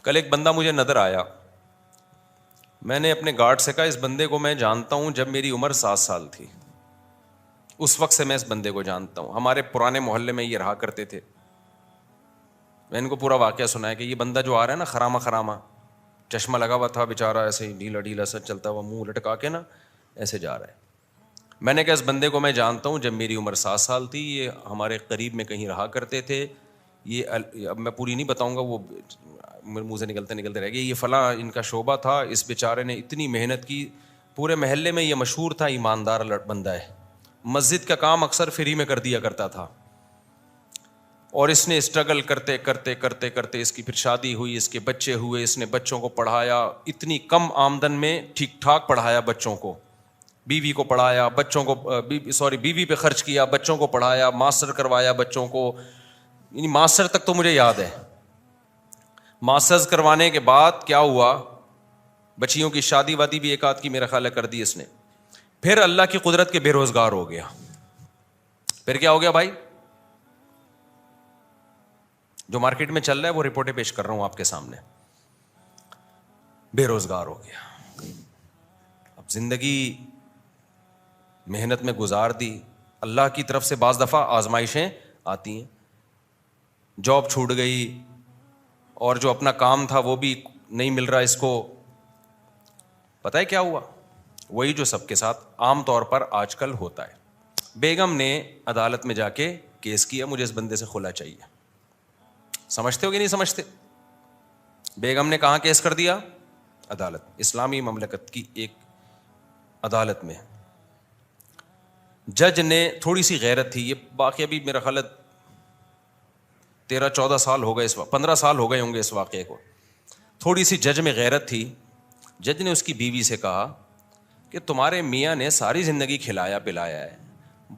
کل ایک بندہ مجھے نظر آیا, میں نے اپنے گارڈ سے کہا اس بندے کو میں جانتا ہوں جب میری عمر 7 سال تھی, اس وقت سے میں اس بندے کو جانتا ہوں, ہمارے پرانے محلے میں یہ رہا کرتے تھے. میں ان کو پورا واقعہ سنایا کہ یہ بندہ جو آ رہا ہے نا خرامہ خرامہ, چشمہ لگا ہوا تھا بیچارہ, ایسے ہی ڈھیلا ڈھیلا سا چلتا ہوا, منہ لٹکا کے نا ایسے جا رہا ہے. میں نے کہا اس بندے کو میں جانتا ہوں جب میری عمر 7 سال تھی, یہ ہمارے قریب میں کہیں رہا کرتے تھے, یہ اب میں پوری نہیں بتاؤں گا, وہ منہ سے نکلتے رہ گئے, یہ فلاں ان کا شعبہ تھا, اس بیچارے نے اتنی محنت کی, پورے محلے میں یہ مشہور تھا ایماندار بندہ ہے, مسجد کا کام اکثر فری میں کر دیا کرتا تھا, اور اس نے اسٹرگل کرتے کرتے کرتے کرتے اس کی پھر شادی ہوئی, اس کے بچے ہوئے, اس نے بچوں کو پڑھایا, اتنی کم آمدن میں ٹھیک ٹھاک پڑھایا بچوں کو, بیوی کو پڑھایا, بچوں کو بیوی پہ خرچ کیا, بچوں کو پڑھایا, ماسٹر کروایا بچوں کو, یعنی ماسٹر تک تو مجھے یاد ہے. ماسٹرز کروانے کے بعد کیا ہوا, بچیوں کی شادی وادی بھی ایک آدھ کی میرا خیال ہے کر دی اس نے, پھر اللہ کی قدرت کے بے روزگار ہو گیا. پھر کیا ہو گیا بھائی, جو مارکیٹ میں چل رہا ہے وہ رپورٹیں پیش کر رہا ہوں آپ کے سامنے, بے روزگار ہو گیا. اب زندگی محنت میں گزار دی, اللہ کی طرف سے بعض دفعہ آزمائشیں آتی ہیں, جاب چھوٹ گئی, اور جو اپنا کام تھا وہ بھی نہیں مل رہا اس کو. پتہ ہے کیا ہوا, وہی جو سب کے ساتھ عام طور پر آج کل ہوتا ہے. بیگم نے عدالت میں جا کے کیس کیا, مجھے اس بندے سے خلا چاہیے. سمجھتے ہو کہ نہیں سمجھتے؟ بیگم نے کہاں کیس کر دیا؟ عدالت, اسلامی مملکت کی ایک عدالت میں. جج نے, تھوڑی سی غیرت تھی, یہ واقعہ بھی میرا خیال 13-14 سال ہو گئے, اس وقت 15 سال ہو گئے ہوں گے اس واقعے کو. تھوڑی سی جج میں غیرت تھی. جج نے اس کی بیوی سے کہا کہ تمہارے میاں نے ساری زندگی کھلایا پلایا ہے,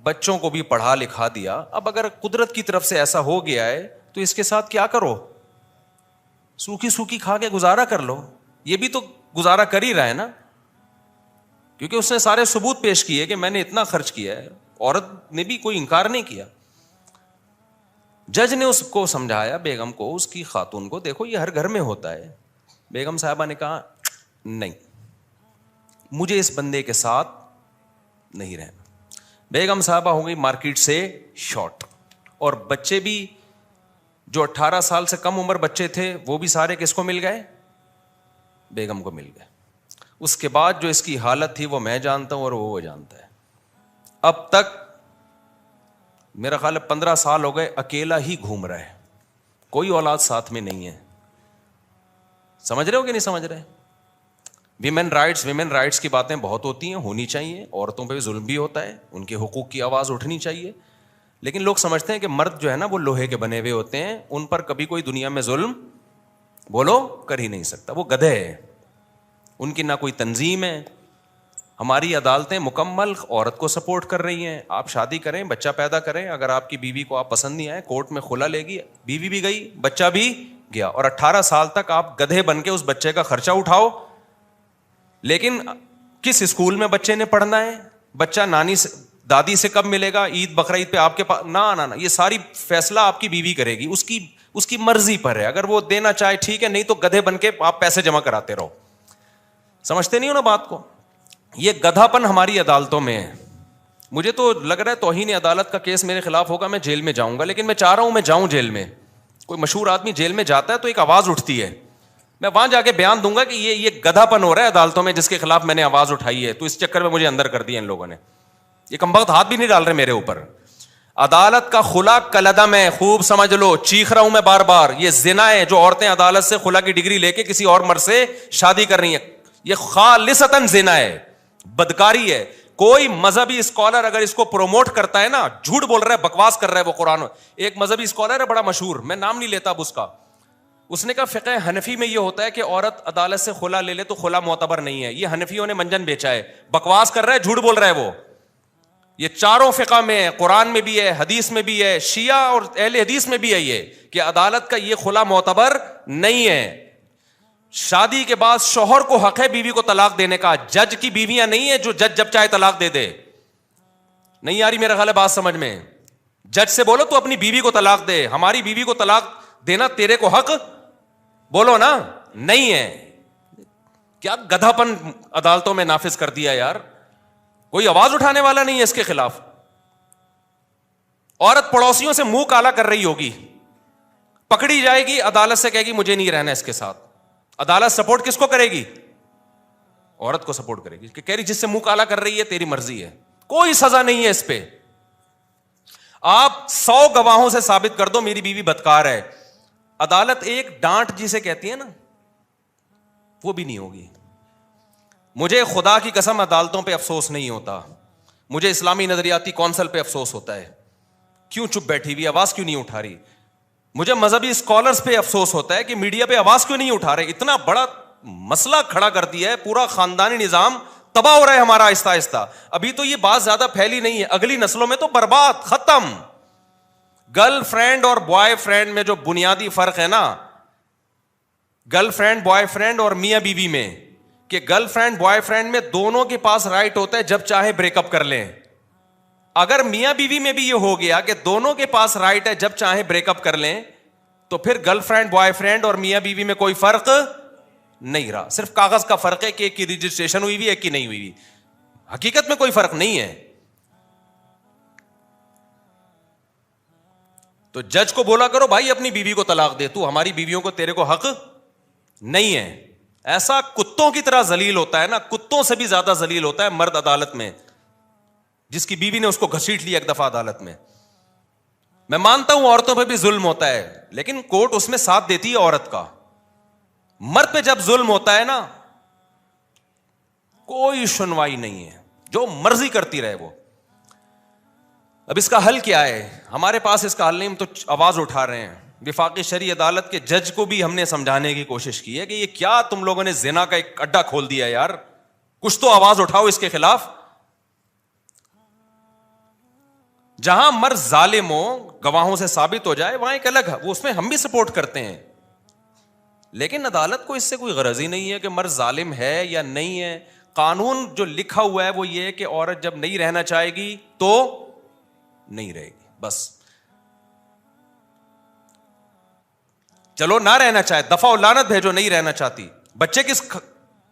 بچوں کو بھی پڑھا لکھا دیا, اب اگر قدرت کی طرف سے ایسا ہو گیا ہے تو اس کے ساتھ کیا کرو, سوکھی سوکھی کھا کے گزارا کر لو. یہ بھی تو گزارا کر ہی رہا ہے نا, کیونکہ اس نے سارے ثبوت پیش کیے کہ میں نے اتنا خرچ کیا ہے. عورت نے بھی کوئی انکار نہیں کیا. جج نے اس کو سمجھایا, بیگم کو, اس کی خاتون کو, دیکھو یہ ہر گھر میں ہوتا ہے. بیگم صاحبہ نے کہا نہیں, مجھے اس بندے کے ساتھ نہیں رہنا. بیگم صاحبہ ہو گئی مارکیٹ سے شارٹ, اور بچے بھی جو 18 سال سے کم عمر بچے تھے وہ بھی سارے کس کو مل گئے؟ بیگم کو مل گئے. اس کے بعد جو اس کی حالت تھی وہ میں جانتا ہوں اور وہ جانتا ہے. اب تک میرا خیال ہے 15 سال ہو گئے اکیلا ہی گھوم رہا ہے, کوئی اولاد ساتھ میں نہیں ہے. سمجھ رہے ہو کہ نہیں سمجھ رہے؟ ویمن رائٹس کی باتیں بہت ہوتی ہیں, ہونی چاہیے. عورتوں پہ بھی ظلم بھی ہوتا ہے, ان کے حقوق کی آواز اٹھنی چاہیے. لیکن لوگ سمجھتے ہیں کہ مرد جو ہے نا وہ لوہے کے بنے ہوئے ہوتے ہیں, ان پر کبھی کوئی دنیا میں ظلم بولو کر ہی نہیں سکتا. وہ گدھے ہیں, ان کی نہ کوئی تنظیم ہے. ہماری عدالتیں مکمل عورت کو سپورٹ کر رہی ہیں. آپ شادی کریں, بچہ پیدا کریں, اگر آپ کی بیوی کو آپ پسند نہیں آئے, کورٹ میں خلا لے گی, بیوی بھی گئی, بچہ بھی گیا, اور 18 سال تک آپ گدھے بن کے اس بچے کا خرچہ اٹھاؤ. لیکن کس اسکول میں بچے نے پڑھنا ہے, بچہ نانی سے دادی سے کب ملے گا, عید بقرعید پہ آپ کے پاس, نہ یہ ساری فیصلہ آپ کی بیوی کرے گی. اس کی مرضی پر ہے, اگر وہ دینا چاہے ٹھیک ہے, نہیں تو گدھے بن کے آپ پیسے جمع کراتے رہو. سمجھتے نہیں ہو نا بات کو؟ یہ گدھا پن ہماری عدالتوں میں ہے. مجھے تو لگ رہا ہے توہین عدالت کا کیس میرے خلاف ہوگا, میں جیل میں جاؤں گا, لیکن میں چاہ رہا ہوں میں جاؤں جیل میں. کوئی مشہور آدمی جیل میں جاتا ہے تو ایک آواز اٹھتی ہے, میں وہاں جا کے بیان دوں گا کہ یہ گدھا پن ہو رہا ہے عدالتوں میں جس کے خلاف میں نے آواز اٹھائی ہے, تو اس چکر میں مجھے اندر کر دیا ان لوگوں نے. یہ کمبخت ہاتھ بھی نہیں ڈال رہے میرے اوپر. عدالت کا خلا کلعدم ہے, خوب سمجھ لو, چیخ رہا ہوں میں بار بار. یہ زنا ہے جو عورتیں عدالت سے خلا کی ڈگری لے کے کسی اور مرد سے شادی کر رہی ہیں, یہ خالصتاً زنا ہے, بدکاری ہے. کوئی مذہبی اسکالر اگر اس کو پروموٹ کرتا ہے نا, جھوٹ بول رہا ہے, بکواس کر رہا ہے وہ قرآن. ایک مذہبی اسکالر ہے بڑا مشہور, میں نام نہیں لیتا اب اس کا, اس نے کہا فقہ حنفی میں یہ ہوتا ہے کہ عورت عدالت سے خلا لے لے تو خلا معتبر نہیں ہے. یہ حنفیوں نے منجن بیچا ہے, بکواس کر رہا ہے, جھوٹ بول رہا ہے وہ. یہ چاروں فقہ میں ہے, قرآن میں بھی ہے, حدیث میں بھی ہے, شیعہ اور اہل حدیث میں بھی ہے یہ, کہ عدالت کا یہ خلا معتبر نہیں ہے. شادی کے بعد شوہر کو حق ہے بیوی کو طلاق دینے کا, جج کی بیویاں نہیں ہے جو جج جب چاہے طلاق دے دے. نہیں آ رہی میرا خیال ہے بات سمجھ میں؟ جج سے بولو تو اپنی بیوی کو طلاق دے, ہماری بیوی کو طلاق دینا تیرے کو حق, بولو نا. نہیں ہے. کیا گدھا پن عدالتوں میں نافذ کر دیا یار, کوئی آواز اٹھانے والا نہیں ہے اس کے خلاف. عورت پڑوسیوں سے منہ کالا کر رہی ہوگی, پکڑی جائے گی, عدالت سے کہے گی مجھے نہیں رہنا اس کے ساتھ. عدالت سپورٹ کس کو کرے گی؟ عورت کو سپورٹ کرے گی, کہ کہہ رہی جس سے منہ کالا کر رہی ہے تیری مرضی ہے, کوئی سزا نہیں ہے اس پہ. آپ 100 گواہوں سے ثابت کر دو میری بیوی بدکار ہے, عدالت ایک ڈانٹ جسے کہتی ہے نا وہ بھی نہیں ہوگی. مجھے خدا کی قسم عدالتوں پہ افسوس نہیں ہوتا, مجھے اسلامی نظریاتی کونسل پہ افسوس ہوتا ہے, کیوں چپ بیٹھی ہوئی, آواز کیوں نہیں اٹھا رہی. مجھے مذہبی اسکالرز پہ افسوس ہوتا ہے کہ میڈیا پہ آواز کیوں نہیں اٹھا رہے. اتنا بڑا مسئلہ کھڑا کر دیا ہے, پورا خاندانی نظام تباہ ہو رہا ہے ہمارا آہستہ آہستہ. ابھی تو یہ بات زیادہ پھیلی نہیں ہے, اگلی نسلوں میں تو برباد, ختم. گرل فرینڈ اور بوائے فرینڈ میں جو بنیادی فرق ہے نا, گرل فرینڈ بوائے فرینڈ اور میاں بیوی میں, کہ گرل فرینڈ بوائے فرینڈ میں دونوں کے پاس رائٹ ہوتا ہے جب چاہے بریک اپ کر لیں. اگر میاں بیوی میں بھی یہ ہو گیا کہ دونوں کے پاس رائٹ ہے جب چاہے بریک اپ کر لیں, تو پھر گرل فرینڈ بوائے فرینڈ اور میاں بیوی میں کوئی فرق نہیں رہا. صرف کاغذ کا فرق ہے کہ ایک کی رجسٹریشن ہوئی ہوئی ایک کی نہیں ہوئی ہوئی, حقیقت میں کوئی فرق نہیں ہے. تو جج کو بولا کرو بھائی اپنی بیوی کو طلاق دے, تو ہماری بیویوں کو تیرے کو حق نہیں ہے. ایسا کتوں کی طرح ذلیل ہوتا ہے نا, کتوں سے بھی زیادہ ذلیل ہوتا ہے مرد عدالت میں, جس کی بیوی نے اس کو گھسیٹ لیا ایک دفعہ عدالت میں. میں مانتا ہوں عورتوں پہ بھی ظلم ہوتا ہے, لیکن کورٹ اس میں ساتھ دیتی ہے عورت کا. مرد پہ جب ظلم ہوتا ہے نا کوئی سنوائی نہیں ہے, جو مرضی کرتی رہے وہ. اب اس کا حل کیا ہے؟ ہمارے پاس اس کا حل نہیں, ہم تو آواز اٹھا رہے ہیں. وفاقی شرعی عدالت کے جج کو بھی ہم نے سمجھانے کی کوشش کی ہے کہ یہ کیا تم لوگوں نے زنا کا ایک اڈا کھول دیا یار, کچھ تو آواز اٹھاؤ اس کے خلاف. جہاں مرد ظالم ہو, گواہوں سے ثابت ہو جائے, وہاں ایک الگ ہے, وہ اس میں ہم بھی سپورٹ کرتے ہیں. لیکن عدالت کو اس سے کوئی غرض ہی نہیں ہے کہ مرد ظالم ہے یا نہیں ہے. قانون جو لکھا ہوا ہے وہ یہ ہے کہ عورت جب نہیں رہنا چاہے گی تو نہیں رہے گی, بس. چلو نہ رہنا چاہے, دفعہ و لعنت بھیجو, نہیں رہنا چاہتی. بچے کس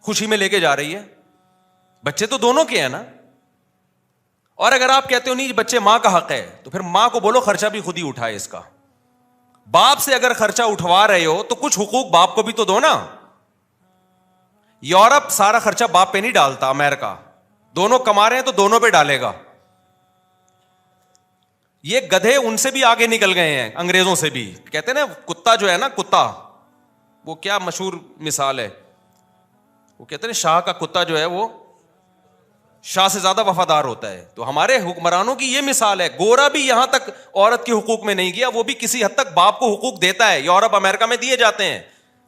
خوشی میں لے کے جا رہی ہے؟ بچے تو دونوں کے ہیں نا. اور اگر آپ کہتے ہو نہیں بچے ماں کا حق ہے, تو پھر ماں کو بولو خرچہ بھی خود ہی اٹھائے اس کا. باپ سے اگر خرچہ اٹھوا رہے ہو تو کچھ حقوق باپ کو بھی تو دو نا. یورپ سارا خرچہ باپ پہ نہیں ڈالتا, امریکہ دونوں کما رہے ہیں تو دونوں پہ ڈالے گا. یہ گدھے ان سے بھی آگے نکل گئے ہیں, انگریزوں سے بھی. کہتے ہیں نا کتا جو ہے نا, کتا, وہ کیا مشہور مثال ہے, وہ کہتے ہیں شاہ کا کتا جو ہے وہ شاہ سے زیادہ وفادار ہوتا ہے. تو ہمارے حکمرانوں کی یہ مثال ہے. گورا بھی یہاں تک عورت کے حقوق میں نہیں گیا, وہ بھی کسی حد تک باپ کو حقوق دیتا ہے. یورپ امریکہ میں دیے جاتے ہیں,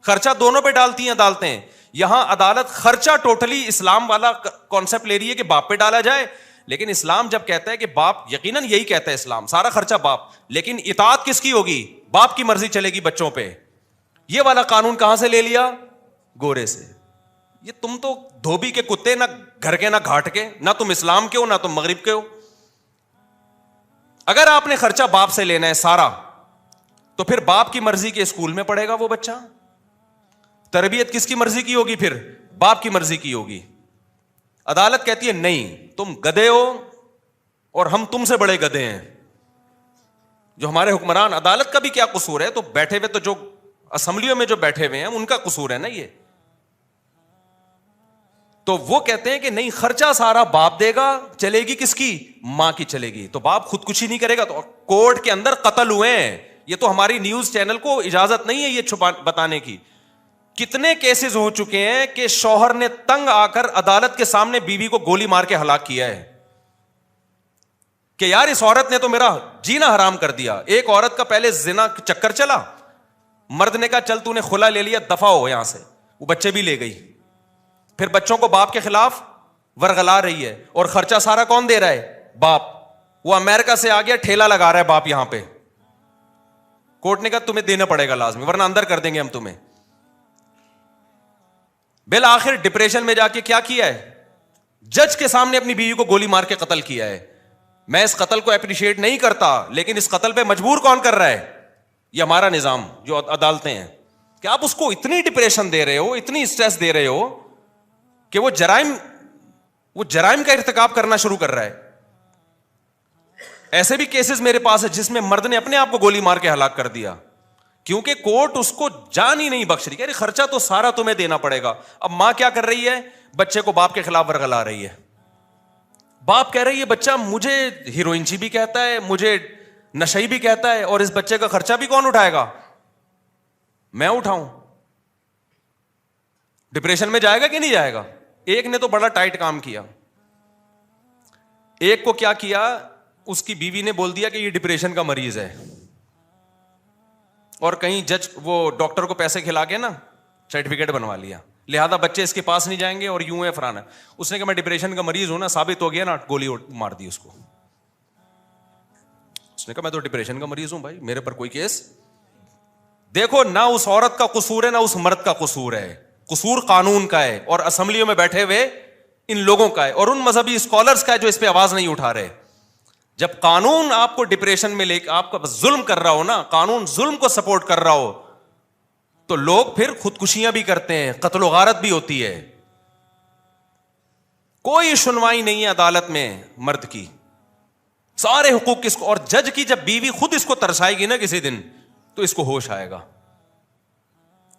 خرچہ دونوں پہ ڈالتی ہیں عدالتیں. یہاں عدالت خرچہ ٹوٹلی اسلام والا کانسیپٹ لے رہی ہے کہ باپ پہ ڈالا جائے. لیکن اسلام جب کہتا ہے کہ باپ, یقیناً یہی کہتا ہے اسلام, سارا خرچہ باپ, لیکن اطاعت کس کی ہوگی؟ باپ کی مرضی چلے گی بچوں پہ. یہ والا قانون کہاں سے لے لیا؟ گورے سے. یہ تم تو دھوبی کے کتے, نہ گھر کے نہ گھاٹ کے, نہ تم اسلام کے ہو نہ تم مغرب کے ہو. اگر آپ نے خرچہ باپ سے لینا ہے سارا, تو پھر باپ کی مرضی کے اسکول میں پڑھے گا وہ بچہ. تربیت کس کی مرضی کی ہوگی؟ پھر باپ کی مرضی کی ہوگی. عدالت کہتی ہے نہیں, تم گدھے ہو اور ہم تم سے بڑے گدھے ہیں. جو ہمارے حکمران, عدالت کا بھی کیا قصور ہے؟ تو بیٹھے ہوئے, تو جو اسمبلیوں میں جو بیٹھے ہوئے ہیں ان کا قصور ہے نا یہ. تو وہ کہتے ہیں کہ نہیں, خرچہ سارا باپ دے گا, چلے گی کس کی؟ ماں کی چلے گی. تو باپ خودکشی نہیں کرے گا. تو کورٹ کے اندر قتل ہوئے ہیں. یہ تو ہماری نیوز چینل کو اجازت نہیں ہے یہ چھپا بتانے کی. کتنے کیسز ہو چکے ہیں کہ شوہر نے تنگ آ کر عدالت کے سامنے بیوی کو گولی مار کے ہلاک کیا ہے کہ یار اس عورت نے تو میرا جینا حرام کر دیا. ایک عورت کا پہلے زنا چکر چلا, مرد نے کہا چل تو نے خلا لے لیا, دفع ہو یہاں سے, وہ بچے بھی لے گئی. پھر بچوں کو باپ کے خلاف ورغلا رہی ہے, اور خرچہ سارا کون دے رہا ہے؟ باپ. وہ امریکہ سے آ گیا, ٹھیلا لگا رہا ہے باپ یہاں پہ. کورٹ نے کہا تمہیں دینا پڑے گا لازمی, ورنہ اندر کر دیں گے ہم تمہیں. بالآخر ڈپریشن میں جا کے کیا کیا ہے؟ جج کے سامنے اپنی بیوی کو گولی مار کے قتل کیا ہے. میں اس قتل کو اپریشیٹ نہیں کرتا, لیکن اس قتل پہ مجبور کون کر رہا ہے؟ یہ ہمارا نظام, جو عدالتیں ہیں. کہ آپ اس کو اتنی ڈپریشن دے رہے ہو, اتنی اسٹریس دے رہے ہو کہ وہ جرائم کا ارتکاب کرنا شروع کر رہا ہے. ایسے بھی کیسز میرے پاس ہے جس میں مرد نے اپنے آپ کو گولی مار کے ہلاک کر دیا, کیونکہ کورٹ اس کو جان ہی نہیں بخش رہی. ارے خرچہ تو سارا تمہیں دینا پڑے گا. اب ماں کیا کر رہی ہے, بچے کو باپ کے خلاف ورگلا رہی ہے. باپ کہہ رہی ہے بچہ مجھے ہیروئنچی بھی کہتا ہے, مجھے نشئی بھی کہتا ہے, اور اس بچے کا خرچہ بھی کون اٹھائے گا؟ میں اٹھاؤں. ڈپریشن میں جائے گا کہ نہیں جائے گا؟ ایک نے تو بڑا ٹائٹ کام کیا. ایک کو کیا کیا, اس کی بیوی نے بول دیا کہ یہ ڈپریشن کا مریض ہے, اور کہیں جج وہ ڈاکٹر کو پیسے کھلا کے نا سرٹیفکیٹ بنوا لیا, لہذا بچے اس کے پاس نہیں جائیں گے اور یوں ہے فرانا. اس نے کہا میں ڈپریشن کا مریض ہوں نا, ثابت ہو گیا نا, گولی مار دی اس کو. اس نے کہا میں تو ڈپریشن کا مریض ہوں بھائی, میرے پر کوئی کیس. دیکھو نہ اس عورت کا قصور ہے نہ اس مرد کا قصور ہے, قصور قانون کا ہے اور اسمبلیوں میں بیٹھے ہوئے ان لوگوں کا ہے اور ان مذہبی اسکالرز کا ہے جو اس پہ آواز نہیں اٹھا رہے. جب قانون آپ کو ڈپریشن میں لے کے آپ کا ظلم کر رہا ہو نا, قانون ظلم کو سپورٹ کر رہا ہو, تو لوگ پھر خودکشیاں بھی کرتے ہیں, قتل و غارت بھی ہوتی ہے. کوئی سنوائی نہیں ہے عدالت میں مرد کی, سارے حقوق کس کو. اور جج کی جب بیوی خود اس کو ترسائے گی نا کسی دن, تو اس کو ہوش آئے گا.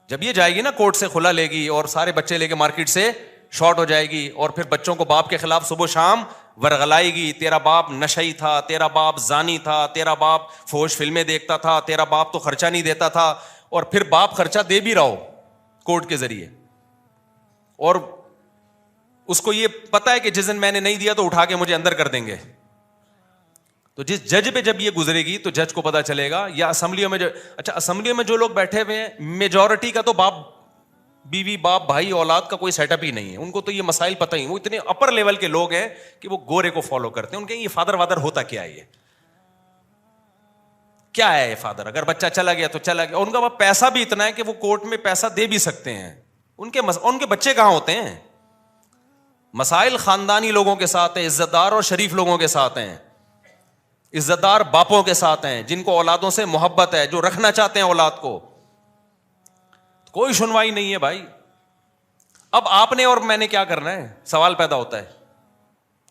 جب یہ جائے گی نا کورٹ سے کھلا لے گی اور سارے بچے لے کے مارکیٹ سے شارٹ ہو جائے گی, اور پھر بچوں کو باپ کے خلاف صبح شام ورغلائے گی, تیرا باپ نشئی تھا, تیرا باپ زانی تھا, تیرا باپ فحش فلمیں دیکھتا تھا, تیرا باپ تو خرچہ نہیں دیتا تھا, اور پھر باپ خرچہ دے بھی رہا ہو کورٹ کے ذریعے, اور اس کو یہ پتا ہے کہ جس دن میں نے نہیں دیا تو اٹھا کے مجھے اندر کر دیں گے. تو جس جج پہ جب یہ گزرے گی تو جج کو پتا چلے گا. یا اسمبلیوں میں اچھا اسمبلیوں میں جو لوگ بیٹھے ہوئے ہیں, میجورٹی کا تو باپ بیوی باپ بھائی اولاد کا کوئی سیٹ اپ ہی نہیں ہے, ان کو تو یہ مسائل پتہ ہی. وہ اتنے اپر لیول کے لوگ ہیں کہ وہ گورے کو فالو کرتے ہیں. ان کے یہ فادر وادر ہوتا کیا ہے, یہ کیا ہے یہ فادر؟ اگر بچہ چلا گیا تو چلا گیا. ان کا پیسہ بھی اتنا ہے کہ وہ کورٹ میں پیسہ دے بھی سکتے ہیں. ان کے بچے کہاں ہوتے ہیں؟ مسائل خاندانی لوگوں کے ساتھ ہیں, عزت دار اور شریف لوگوں کے ساتھ ہیں, عزت دار باپوں کے ساتھ ہیں, جن کو اولادوں سے محبت ہے, جو رکھنا چاہتے ہیں اولاد کو. کوئی سنوائی نہیں ہے بھائی. اب آپ نے اور میں نے کیا کرنا ہے؟ سوال پیدا ہوتا ہے.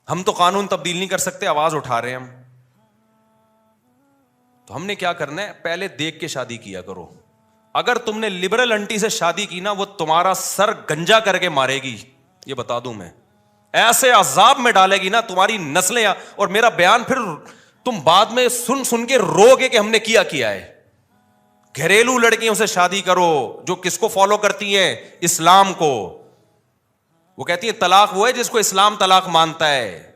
ہم تو قانون تبدیل نہیں کر سکتے, آواز اٹھا رہے ہیں ہم, تو ہم نے کیا کرنا ہے؟ پہلے دیکھ کے شادی کیا کرو. اگر تم نے لبرل انٹی سے شادی کی نا, وہ تمہارا سر گنجا کر کے مارے گی, یہ بتا دوں میں. ایسے عذاب میں ڈالے گی نا تمہاری نسلیں, اور میرا بیان پھر تم بعد میں سن کے رو گے کہ ہم نے کیا ہے. گھریلو لڑکیوں سے شادی کرو جو کس کو فالو کرتی ہیں؟ اسلام کو. وہ کہتی ہے طلاق وہ ہے جس کو اسلام طلاق مانتا ہے,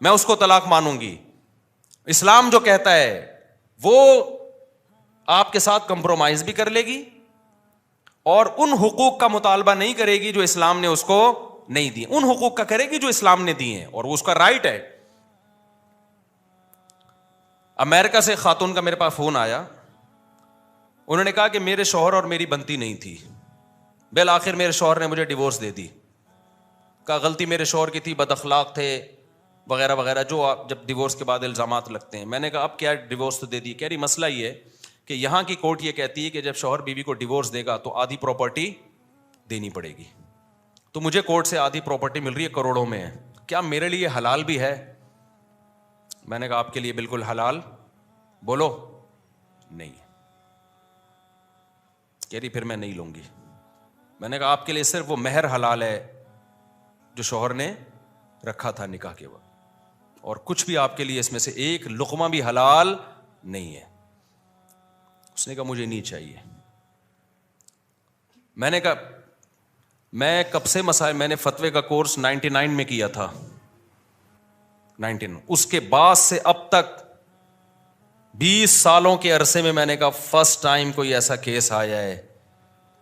میں اس کو طلاق مانوں گی. اسلام جو کہتا ہے وہ آپ کے ساتھ کمپرومائز بھی کر لے گی, اور ان حقوق کا مطالبہ نہیں کرے گی جو اسلام نے اس کو نہیں دی, ان حقوق کا کرے گی جو اسلام نے دی ہیں, اور وہ اس کا رائٹ ہے. امریکہ سے خاتون کا میرے پاس فون آیا, انہوں نے کہا کہ میرے شوہر اور میری بنتی نہیں تھی, بالآخر میرے شوہر نے مجھے ڈیورس دے دی. کہا غلطی میرے شوہر کی تھی, بد اخلاق تھے وغیرہ وغیرہ, جو جب ڈیورس کے بعد الزامات لگتے ہیں. میں نے کہا اب کیا ڈیورس تو دے دی. کہہ رہی مسئلہ یہ ہے کہ یہاں کی کورٹ یہ کہتی ہے کہ جب شوہر بیوی کو ڈیورس دے گا تو آدھی پراپرٹی دینی پڑے گی. تو مجھے کورٹ سے آدھی پراپرٹی مل رہی ہے, کروڑوں میں ہے. کیا میرے لیے حلال بھی ہے؟ میں نے کہا آپ کے لیے بالکل حلال بولو نہیں. کہہ رہی پھر میں نہیں لوں گی. میں نے کہا آپ کے لیے صرف وہ مہر حلال ہے جو شوہر نے رکھا تھا نکاح کے وقت, اور کچھ بھی آپ کے لیے اس میں سے ایک لقمہ بھی حلال نہیں ہے. اس نے کہا مجھے نہیں چاہیے. میں نے کہا میں کب سے مسائل, میں نے فتوے کا کورس 99 میں کیا تھا, 19, اس کے بعد سے اب تک 20 سالوں کے عرصے میں نے کہا فرسٹ ٹائم کوئی ایسا کیس آیا ہے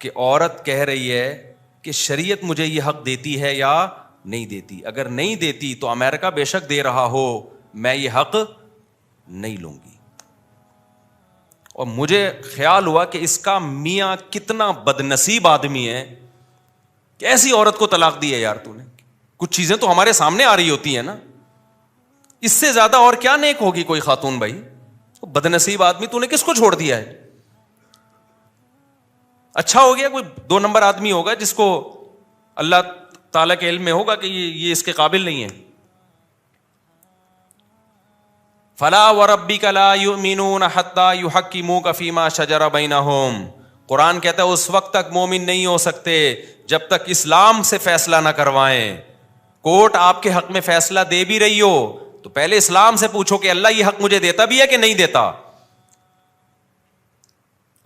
کہ عورت کہہ رہی ہے کہ شریعت مجھے یہ حق دیتی ہے یا نہیں دیتی. اگر نہیں دیتی تو امریکہ بے شک دے رہا ہو, میں یہ حق نہیں لوں گی. اور مجھے خیال ہوا کہ اس کا میاں کتنا بدنصیب آدمی ہے کہ ایسی عورت کو طلاق دی ہے. یار تو نے کچھ چیزیں تو ہمارے سامنے آ رہی ہوتی ہیں نا, اس سے زیادہ اور کیا نیک ہوگی کوئی خاتون بھائی؟ بدنصیب آدمی, تو نے کس کو چھوڑ دیا ہے؟ اچھا ہو گیا کوئی 2 نمبر آدمی ہوگا جس کو اللہ تعالیٰ کے علم میں ہوگا کہ یہ اس کے قابل نہیں ہے. فلا وربک لا یؤمنون حتی یحکموک فیما شجر بینہم. قرآن کہتا ہے اس وقت تک مومن نہیں ہو سکتے جب تک اسلام سے فیصلہ نہ کروائیں. کورٹ آپ کے حق میں فیصلہ دے بھی رہی ہو تو پہلے اسلام سے پوچھو کہ اللہ یہ حق مجھے دیتا بھی ہے کہ نہیں دیتا.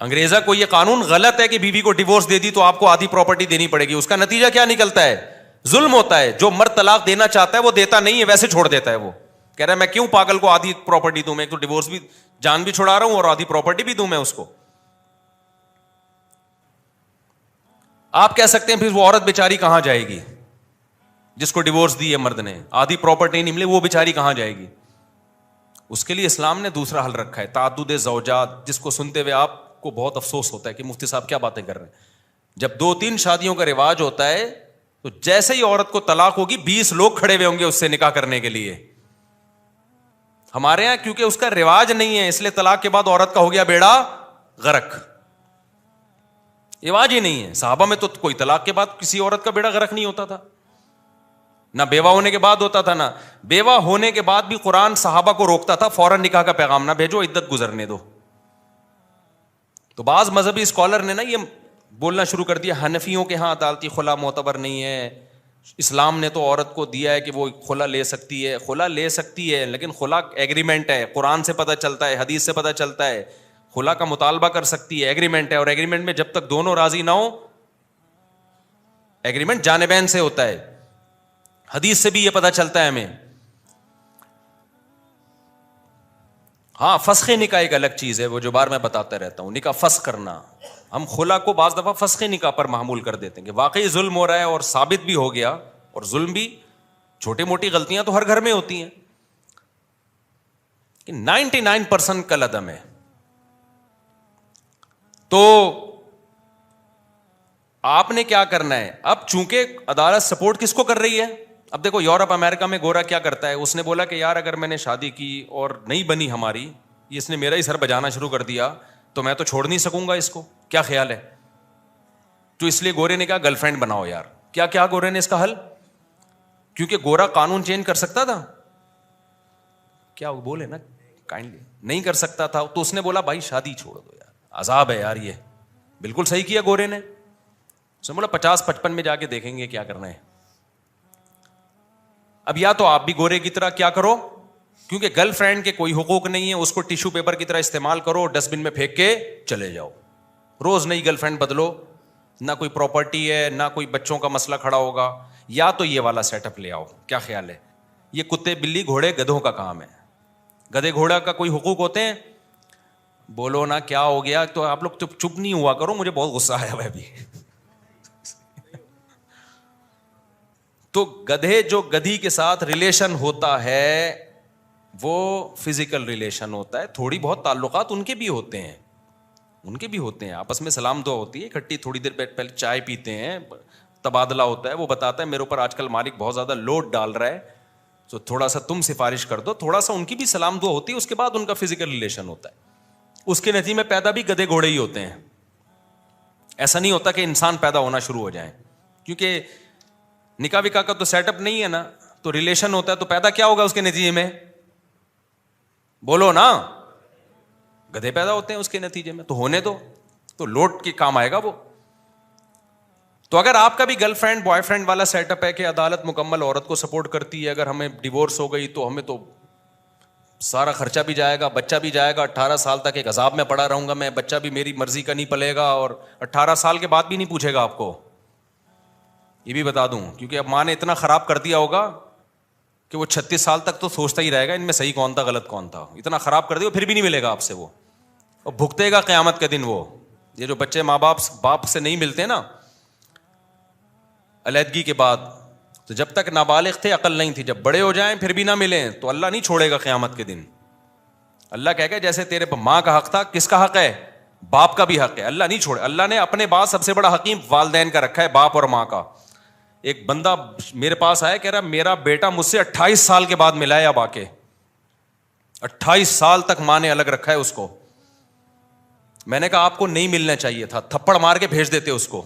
انگریزا کو یہ قانون غلط ہے کہ بیوی کو ڈیورس دے دی تو آپ کو آدھی پراپرٹی دینی پڑے گی. اس کا نتیجہ کیا نکلتا ہے؟ ظلم ہوتا ہے. جو مرد طلاق دینا چاہتا ہے وہ دیتا نہیں ہے, ویسے چھوڑ دیتا ہے. وہ کہہ رہا ہے میں کیوں پاگل کو آدھی پراپرٹی دوں, میں تو ڈیورس بھی جان بھی چھڑا رہا ہوں اور آدھی پراپرٹی بھی دوں میں اس کو. آپ کہہ سکتے ہیں پھر وہ عورت بیچاری کہاں جائے گی جس کو ڈیورس دی ہے مرد نے, آدھی پراپرٹی نہیں ملے, وہ بیچاری کہاں جائے گی؟ اس کے لیے اسلام نے دوسرا حل رکھا ہے, تعدد زوجات, جس کو سنتے ہوئے آپ کو بہت افسوس ہوتا ہے کہ مفتی صاحب کیا باتیں کر رہے ہیں. جب 2-3 شادیوں کا رواج ہوتا ہے تو جیسے ہی عورت کو طلاق ہوگی 20 لوگ کھڑے ہوئے ہوں گے اس سے نکاح کرنے کے لیے. ہمارے یہاں کیونکہ اس کا رواج نہیں ہے اس لیے طلاق کے بعد عورت کا ہو گیا بیڑا غرق. رواج ہی نہیں ہے. صحابہ میں تو کوئی طلاق کے بعد کسی عورت کا بیڑا غرق نہیں ہوتا تھا, نہ بیوہ ہونے کے بعد ہوتا تھا, نہ بیوہ ہونے کے بعد بھی قرآن صحابہ کو روکتا تھا فوراً نکاح کا پیغام نہ بھیجو, عدت گزرنے دو. تو بعض مذہبی اسکالر نے نا یہ بولنا شروع کر دیا حنفیوں کے ہاں عدالتی خلا معتبر نہیں ہے, اسلام نے تو عورت کو دیا ہے کہ وہ خلا لے سکتی ہے. خلا لے سکتی ہے لیکن خلا ایگریمنٹ ہے, قرآن سے پتہ چلتا ہے, حدیث سے پتہ چلتا ہے. خلا کا مطالبہ کر سکتی ہے, ایگریمنٹ ہے, اور ایگریمنٹ میں جب تک دونوں راضی نہ ہو, ایگریمنٹ جانبین سے ہوتا ہے. حدیث سے بھی یہ پتہ چلتا ہے ہمیں. ہاں فسخ نکاح ایک الگ چیز ہے, وہ جو بار میں بتاتا رہتا ہوں, نکاح فسخ کرنا. ہم خلا کو بعض دفعہ فسخ نکاح پر معمول کر دیتے ہیں کہ واقعی ظلم ہو رہا ہے اور ثابت بھی ہو گیا, اور ظلم بھی, چھوٹی موٹی غلطیاں تو ہر گھر میں ہوتی ہیں, کہ 99% کل عدم ہے. تو آپ نے کیا کرنا ہے اب, چونکہ عدالت سپورٹ کس کو کر رہی ہے. اب دیکھو یورپ امریکہ میں گورا کیا کرتا ہے, اس نے بولا کہ یار اگر میں نے شادی کی اور نہیں بنی ہماری, اس نے میرا ہی سر بجانا شروع کر دیا تو میں تو چھوڑ نہیں سکوں گا اس کو, کیا خیال ہے؟ تو اس لیے گورے نے کہا گرل فرینڈ بناؤ یار. کیا کیا گورے نے اس کا حل, کیونکہ گورا قانون چینج کر سکتا تھا, کیا وہ بولے نا کائنڈلی نہیں کر سکتا تھا, تو اس نے بولا بھائی شادی چھوڑ دو یار, عذاب ہے یار. یہ بالکل صحیح کیا گورے نے. اس نے بولا 50-55 میں جا کے دیکھیں گے کیا کرنا ہے. اب یا تو آپ بھی گورے کی طرح کیا کرو, کیونکہ گرل فرینڈ کے کوئی حقوق نہیں ہے, اس کو ٹیشو پیپر کی طرح استعمال کرو, ڈسٹ بن میں پھینک کے چلے جاؤ. روز نئی گرل فرینڈ بدلو, نہ کوئی پراپرٹی ہے نہ کوئی بچوں کا مسئلہ کھڑا ہوگا. یا تو یہ والا سیٹ اپ لے آؤ, کیا خیال ہے؟ یہ کتے بلی گھوڑے گدھوں کا کام ہے. گدھے گھوڑا کا کوئی حقوق ہوتے ہیں؟ بولو نا کیا ہو گیا, تو آپ لوگ چپ نہیں ہوا کرو, مجھے بہت غصہ آیا ہے ابھی. تو گدھے جو گدھی کے ساتھ ریلیشن ہوتا ہے وہ فزیکل ریلیشن ہوتا ہے, تھوڑی بہت تعلقات ان کے بھی ہوتے ہیں, ان کے بھی ہوتے ہیں, آپس میں سلام دعا ہوتی ہے, اکٹھی تھوڑی دیر پہلے چائے پیتے ہیں, تبادلہ ہوتا ہے. وہ بتاتا ہے میرے اوپر آج کل مالک بہت زیادہ لوڈ ڈال رہا ہے تو تھوڑا سا تم سفارش کر دو, تھوڑا سا ان کی بھی سلام دعا ہوتی ہے, اس کے بعد ان کا فزیکل ریلیشن ہوتا ہے. اس کے نتیجے میں پیدا بھی گدھے گھوڑے ہی ہوتے ہیں. ایسا نہیں ہوتا کہ انسان پیدا ہونا شروع ہو جائیں, کیونکہ نکاح وکاح کا تو سیٹ اپ نہیں ہے نا, تو ریلیشن ہوتا ہے, تو پیدا کیا ہوگا اس کے نتیجے میں؟ بولو نا, گدھے پیدا ہوتے ہیں اس کے نتیجے میں. تو ہونے دو, تو لوٹ کے کام آئے گا وہ. تو اگر آپ کا بھی گرل فرینڈ بوائے فرینڈ والا سیٹ اپ ہے کہ عدالت مکمل عورت کو سپورٹ کرتی ہے, اگر ہمیں ڈیورس ہو گئی تو ہمیں تو سارا خرچہ بھی جائے گا, بچہ بھی جائے گا, 18 سال تک ایک عذاب میں پڑا رہوں گا میں, بچہ بھی میری مرضی کا نہیں پلے گا, اور 18 سال کے بعد بھی نہیں پوچھے گا آپ کو, یہ بھی بتا دوں, کیونکہ اب ماں نے اتنا خراب کر دیا ہوگا کہ وہ 36 سال تک تو سوچتا ہی رہے گا ان میں صحیح کون تھا غلط کون تھا. اتنا خراب کر دیا پھر بھی نہیں ملے گا آپ سے وہ, اور بھگتے گا قیامت کے دن وہ. یہ جو بچے ماں باپ سے نہیں ملتے نا علیحدگی کے بعد, تو جب تک نابالغ تھے عقل نہیں تھی, جب بڑے ہو جائیں پھر بھی نہ ملیں تو اللہ نہیں چھوڑے گا قیامت کے دن. اللہ کہے گا جیسے تیرے ماں کا حق تھا, کس کا حق ہے؟ باپ کا بھی حق ہے. اللہ نہیں چھوڑے, اللہ نے اپنے بعد سب سے بڑا حکیم والدین کا رکھا ہے, باپ اور ماں کا. ایک بندہ میرے پاس آیا, کہہ رہا میرا بیٹا مجھ سے 28 سال کے بعد ملا ہے, اب آ کے 28 سال تک ماں نے الگ رکھا ہے اس کو. میں نے کہا آپ کو نہیں ملنا چاہیے تھا, تھپڑ مار کے بھیج دیتے اس کو.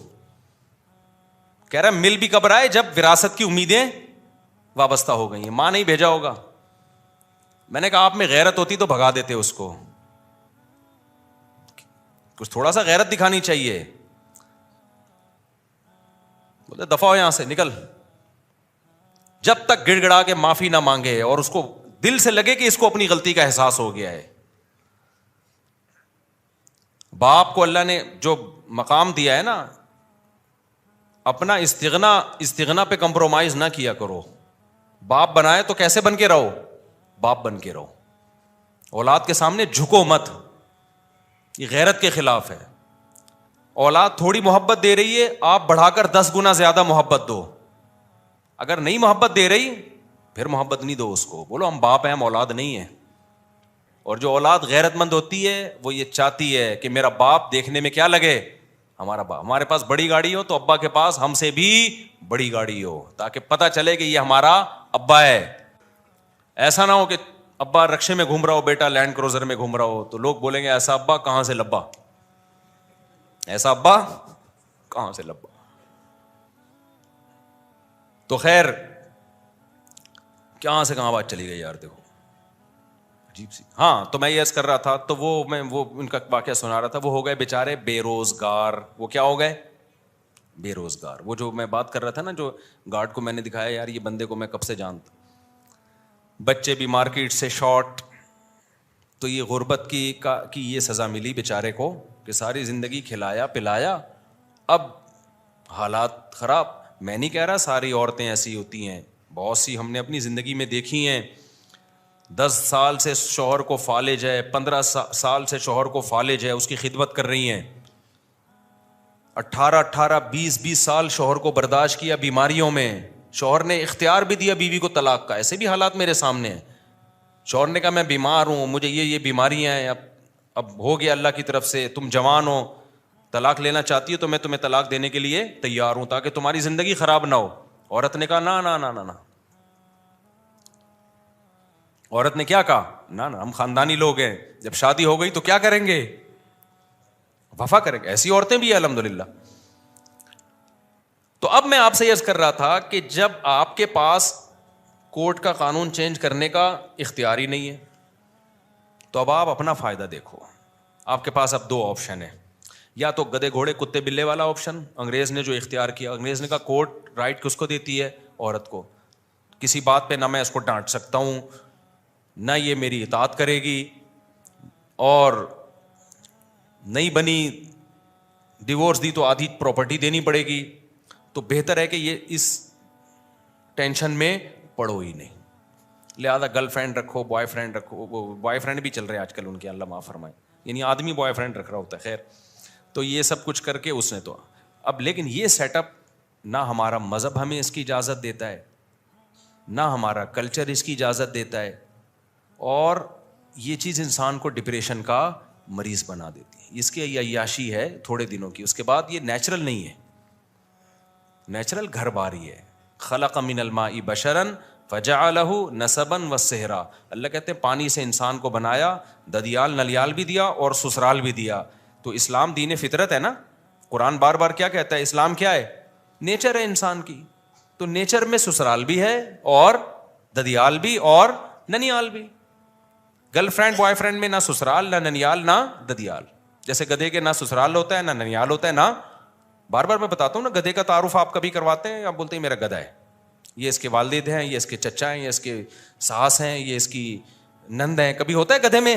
کہہ رہا مل بھی کب رہا ہے جب وراثت کی امیدیں وابستہ ہو گئی ہیں, ماں نہیں بھیجا ہوگا. میں نے کہا آپ میں غیرت ہوتی تو بھگا دیتے اس کو, کچھ تھوڑا سا غیرت دکھانی چاہیے. بولے دفع ہو یہاں سے, نکل. جب تک گڑ گڑا کے معافی نہ مانگے اور اس کو دل سے لگے کہ اس کو اپنی غلطی کا احساس ہو گیا ہے. باپ کو اللہ نے جو مقام دیا ہے نا, اپنا استغنا پہ کمپرومائز نہ کیا کرو. باپ بنائے تو کیسے بن کے رہو, باپ بن کے رہو. اولاد کے سامنے جھکو مت, یہ غیرت کے خلاف ہے. اولاد تھوڑی محبت دے رہی ہے, آپ بڑھا کر 10 گنا زیادہ محبت دو. اگر نہیں محبت دے رہی پھر محبت نہیں دو اس کو, بولو ہم باپ ہیں, ہم اولاد نہیں ہیں. اور جو اولاد غیرت مند ہوتی ہے وہ یہ چاہتی ہے کہ میرا باپ دیکھنے میں کیا لگے, ہمارا باپ. ہمارے پاس بڑی گاڑی ہو تو ابا کے پاس ہم سے بھی بڑی گاڑی ہو, تاکہ پتہ چلے کہ یہ ہمارا ابا ہے. ایسا نہ ہو کہ ابا رکشے میں گھوم رہا ہو, بیٹا لینڈ کروزر میں گھوم رہا ہو, تو لوگ بولیں گے ایسا ابا کہاں سے لبا, ایسا ابا کہاں سے لبا. تو خیر کہاں سے کہاں بات چلی گئی یار, دیکھو عجیب سی. ہاں تو میں یہ عرض کر رہا تھا, تو وہ ان کا واقعہ سنا رہا تھا. وہ ہو گئے بیچارے بے روزگار. وہ کیا ہو گئے, بے روزگار. وہ جو میں بات کر رہا تھا نا, جو گارڈ کو میں نے دکھایا, یار یہ بندے کو میں کب سے جانتا. بچے بھی مارکیٹ سے شارٹ. تو یہ غربت کی یہ سزا ملی بیچارے کو کہ ساری زندگی کھلایا پلایا, اب حالات خراب. میں نہیں کہہ رہا ساری عورتیں ایسی ہوتی ہیں, بہت سی ہم نے اپنی زندگی میں دیکھی ہیں. 10 سال سے شوہر کو فالج ہے, 15 سال سے شوہر کو فالج ہے, اس کی خدمت کر رہی ہیں. 18 20 سال شوہر کو برداشت کیا بیماریوں میں. شوہر نے اختیار بھی دیا بیوی کو طلاق کا. ایسے بھی حالات میرے سامنے ہیں. شوہر نے کہا میں بیمار ہوں, مجھے یہ بیماریاں ہیں, اب ہو گیا اللہ کی طرف سے, تم جوان ہو, طلاق لینا چاہتی ہو تو میں تمہیں طلاق دینے کے لیے تیار ہوں تاکہ تمہاری زندگی خراب نہ ہو. عورت نے کہا نا نا نا نا نا. عورت نے کیا کہا, نا نا, ہم خاندانی لوگ ہیں, جب شادی ہو گئی تو کیا کریں گے, وفا کریں گے. ایسی عورتیں بھی ہیں الحمدللہ. تو اب میں آپ سے عرض کر رہا تھا کہ جب آپ کے پاس کورٹ کا قانون چینج کرنے کا اختیار ہی نہیں ہے تو اب آپ اپنا فائدہ دیکھو. آپ کے پاس اب 2 آپشن ہیں, یا تو گدے گھوڑے کتے بلے والا آپشن, انگریز نے جو اختیار کیا. انگریز نے کہا کورٹ رائٹ کس کو دیتی ہے, عورت کو. کسی بات پہ نہ میں اس کو ڈانٹ سکتا ہوں, نہ یہ میری اطاعت کرے گی, اور نہیں بنی ڈیورس دی تو آدھی پراپرٹی دینی پڑے گی. تو بہتر ہے کہ یہ اس ٹینشن میں پڑو ہی نہیں. لہٰذا گرل فرینڈ رکھو, بوائے فرینڈ رکھو. بوائے فرینڈ بھی چل رہے ہیں آج کل ان کے, اللہ معاف فرمائے, یعنی آدمی بوائے فرینڈ رکھ رہا ہوتا ہے. خیر, تو یہ سب کچھ کر کے اس نے تو اب, لیکن یہ سیٹ اپ نہ ہمارا مذہب ہمیں اس کی اجازت دیتا ہے, نہ ہمارا کلچر اس کی اجازت دیتا ہے, اور یہ چیز انسان کو ڈپریشن کا مریض بنا دیتی ہے. اس کی عیاشی ہے تھوڑے دنوں کی, اس کے بعد یہ نیچرل نہیں ہے. نیچرل گھر باری ہے. خلق من الماء بشرا فجعلہ نسبا وصہرا. اللہ کہتے ہیں پانی سے انسان کو بنایا, ددیال نلیال بھی دیا اور سسرال بھی دیا. تو اسلام دین فطرت ہے نا. قرآن بار بار کیا کہتا ہے, اسلام کیا ہے, نیچر ہے انسان کی. تو نیچر میں سسرال بھی ہے اور ددیال بھی اور ننیال بھی. گرل فرینڈ بوائے فرینڈ میں نہ سسرال نہ ننیال نہ ددیال. جیسے گدھے کے نہ سسرال ہوتا ہے نہ ننیال ہوتا ہے نہ, بار بار میں بتاتا ہوں نا, گدھے کا تعارف آپ کبھی کرواتے ہیں, آپ بولتے ہیں میرا گدھا ہے, یہ اس کے والد ہیں, یہ اس کے چچا ہیں, یہ اس کے ساس ہیں, یہ اس کی نند ہیں. کبھی ہوتا ہے گدھے میں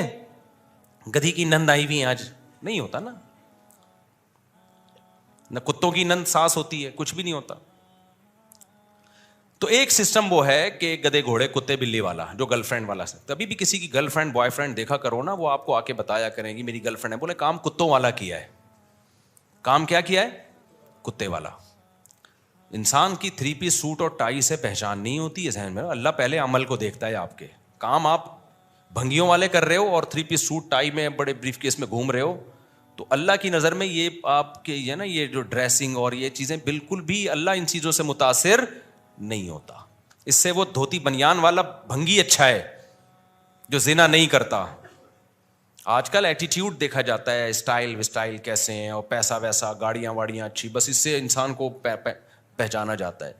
گدھی کی نند آئی ہوئی ہیں آج, نہیں ہوتا نا. نہ کتوں کی نند ساس ہوتی ہے, کچھ بھی نہیں ہوتا. تو ایک سسٹم وہ ہے کہ گدے گھوڑے کتے بلی والا, جو گرل فرینڈ والا. کبھی بھی کسی کی گرل فرینڈ بوائے فرینڈ دیکھا کرو نا, وہ آپ کو آ کے بتایا کریں گی میری گرل فرینڈ ہے, بولے کام کتوں والا کیا ہے. کام کیا کیا ہے, کتے والا. انسان کی 3 پیس سوٹ اور ٹائی سے پہچان نہیں ہوتی ہے ذہن میں. اللہ پہلے عمل کو دیکھتا ہے. آپ کے کام آپ بھنگیوں والے کر رہے ہو اور 3 پیس سوٹ ٹائی میں بڑے بریف کیس میں گھوم رہے ہو, تو اللہ کی نظر میں یہ آپ کے یہ نا, یہ جو ڈریسنگ اور یہ چیزیں بالکل بھی اللہ ان چیزوں سے متاثر نہیں ہوتا. اس سے وہ دھوتی بنیان والا بھنگی اچھا ہے جو زنا نہیں کرتا, آج کل ایٹیٹیوڈ دیکھا جاتا ہے, اسٹائل وسٹائل کیسے ہیں, اور پیسہ ویسا, گاڑیاں واڑیاں اچھی, بس اس سے انسان کو پہچانا جاتا ہے.